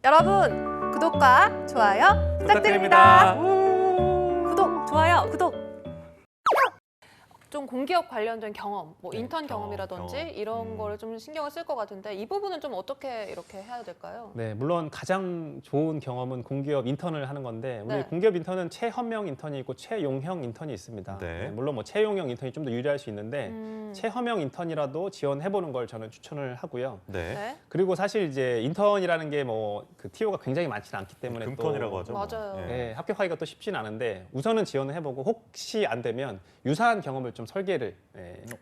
여러분 구독과 좋아요 부탁드립니다. 구독, 좋아요, 구독. 좀 공기업 관련된 경험, 뭐 네, 인턴 경험. 경험이라든지 이런 거를 좀 신경을 쓸 것 같은데 이 부분은 좀 어떻게 이렇게 해야 될까요? 네, 물론 가장 좋은 경험은 공기업 인턴을 하는 건데 우리 네. 공기업 인턴은 채허명 인턴이 있고 채용형 인턴이 있습니다. 네. 물론 뭐 채용형 인턴이 좀 더 유리할 수 있는데 채허명 인턴이라도 지원해보는 걸 저는 추천을 하고요. 네. 네. 그리고 사실 이제 인턴이라는 게 뭐 그 TO가 굉장히 많지는 않기 때문에 금턴이라고 또 하죠. 뭐. 맞아요. 예. 네, 합격하기가 또 쉽진 않은데 우선은 지원을 해보고 혹시 안 되면 유사한 경험을 좀 설계를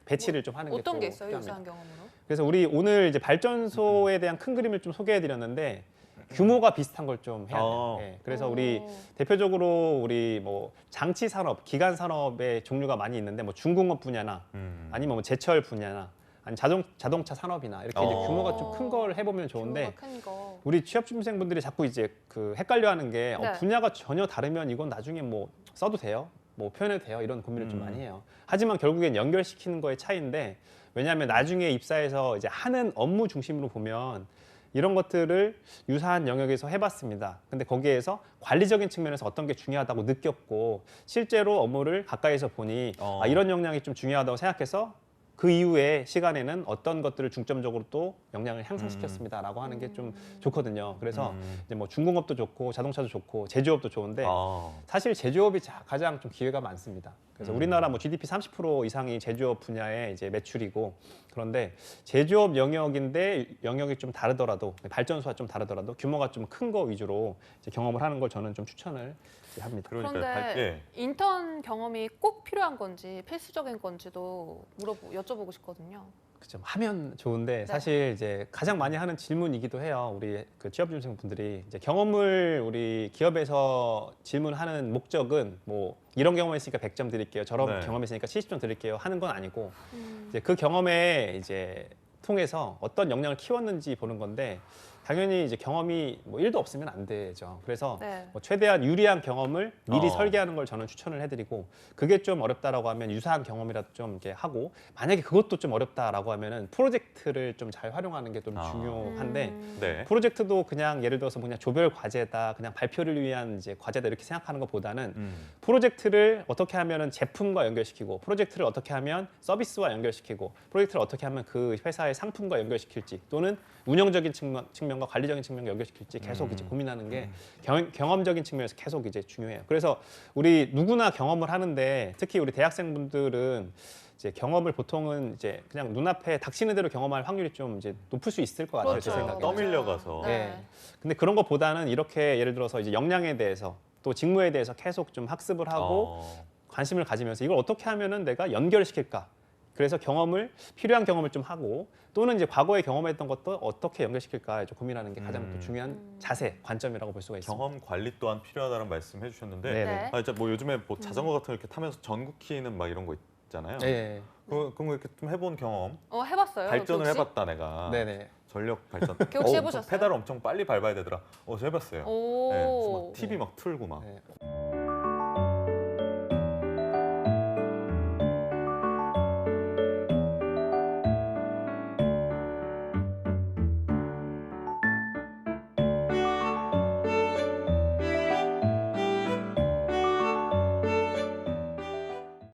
배치를 좀 하는 게 어떤 또 게 있어요, 필요합니다. 유사한 경험으로? 그래서 우리 오늘 이제 발전소에 대한 큰 그림을 좀 소개해드렸는데 규모가 비슷한 걸 좀 해야 돼요. 그래서 우리 대표적으로 우리 뭐 장치 산업, 기관 산업의 종류가 많이 있는데 뭐 중공업 분야나 아니면 뭐 제철 분야나 아니 자동차 산업이나 이렇게 이제 규모가 좀 큰 걸 해보면 좋은데 규모가 큰 거. 우리 취업 준비생분들이 자꾸 이제 그 헷갈려하는 게 네. 분야가 전혀 다르면 이건 나중에 뭐 써도 돼요, 뭐 표현해도 돼요 이런 고민을 좀 많이 해요. 하지만 결국엔 연결시키는 거의 차이인데 왜냐하면 나중에 입사해서 이제 하는 업무 중심으로 보면 이런 것들을 유사한 영역에서 해봤습니다. 근데 거기에서 관리적인 측면에서 어떤 게 중요하다고 느꼈고 실제로 업무를 가까이서 보니 아, 이런 역량이 좀 중요하다고 생각해서 그 이후에 시간에는 어떤 것들을 중점적으로 또 역량을 향상시켰습니다라고 하는 게 좀 좋거든요. 그래서 이제 뭐 중공업도 좋고 자동차도 좋고 제조업도 좋은데 사실 제조업이 가장 좀 기회가 많습니다. 그래서 우리나라 뭐 GDP 30% 이상이 제조업 분야의 이제 매출이고 그런데 제조업 영역인데 영역이 좀 다르더라도 발전소와 좀 다르더라도 규모가 좀 큰 거 위주로 이제 경험을 하는 걸 저는 좀 추천을 합니다. 그런데 인턴 경험이 꼭 필요한 건지 필수적인 건지도 여쭤보고 싶거든요. 그죠. 하면 좋은데 사실 이제 가장 많이 하는 질문이기도 해요. 우리 그 취업준비생 분들이 이제 경험을 우리 기업에서 질문하는 목적은 뭐 이런 경험했으니까 100점 드릴게요. 저런 경험했으니까 70점 드릴게요. 하는 건 아니고 이제 그 경험에 이제 통해서 어떤 역량을 키웠는지 보는 건데 당연히 이제 경험이 뭐 1도 없으면 안 되죠. 그래서 뭐 최대한 유리한 경험을 미리 설계하는 걸 저는 추천을 해드리고 그게 좀 어렵다라고 하면 유사한 경험이라도 좀 이렇게 하고 만약에 그것도 좀 어렵다라고 하면은 프로젝트를 좀 잘 활용하는 게 좀 중요한데 프로젝트도 그냥 예를 들어서 그냥 조별 과제다, 그냥 발표를 위한 이제 과제다 이렇게 생각하는 것보다는 프로젝트를 어떻게 하면은 제품과 연결시키고 프로젝트를 어떻게 하면 서비스와 연결시키고 프로젝트를 어떻게 하면 그 회사의 상품과 연결시킬지 또는 운영적인 측면과 관리적인 측면과 연결시킬지 계속 이제 고민하는 게 경험적인 측면에서 계속 이제 중요해요. 그래서 우리 누구나 경험을 하는데 특히 우리 대학생분들은 이제 경험을 보통은 이제 그냥 눈앞에 닥치는 대로 경험할 확률이 좀 이제 높을 수 있을 것 같아요. 제 생각에. 떠밀려가서. 근데 그런 것보다는 이렇게 예를 들어서 이제 역량에 대해서 또 직무에 대해서 계속 좀 학습을 하고 관심을 가지면서 이걸 어떻게 하면은 내가 연결시킬까? 그래서 필요한 경험을 좀 하고 또는 이제 과거에 경험했던 것도 어떻게 연결시킬까 좀 고민하는 게 가장 또 중요한 자세, 관점이라고 볼 수가 있습니다. 경험 관리 또한 필요하다는 말씀 해주셨는데 네. 진짜 뭐 요즘에 뭐 자전거 같은 거 이렇게 타면서 전국키는 막 이런 거 있잖아요. 네. 그런 거 이렇게 좀 해본 경험. 해봤어요? 발전을 교육시? 해봤다 내가. 네네. 전력 발전. 교육시 해보셨어요? 페달을 엄청 빨리 밟아야 되더라. 저 해봤어요. 오. 네, 그래서 막 TV 막 틀고 막. 네.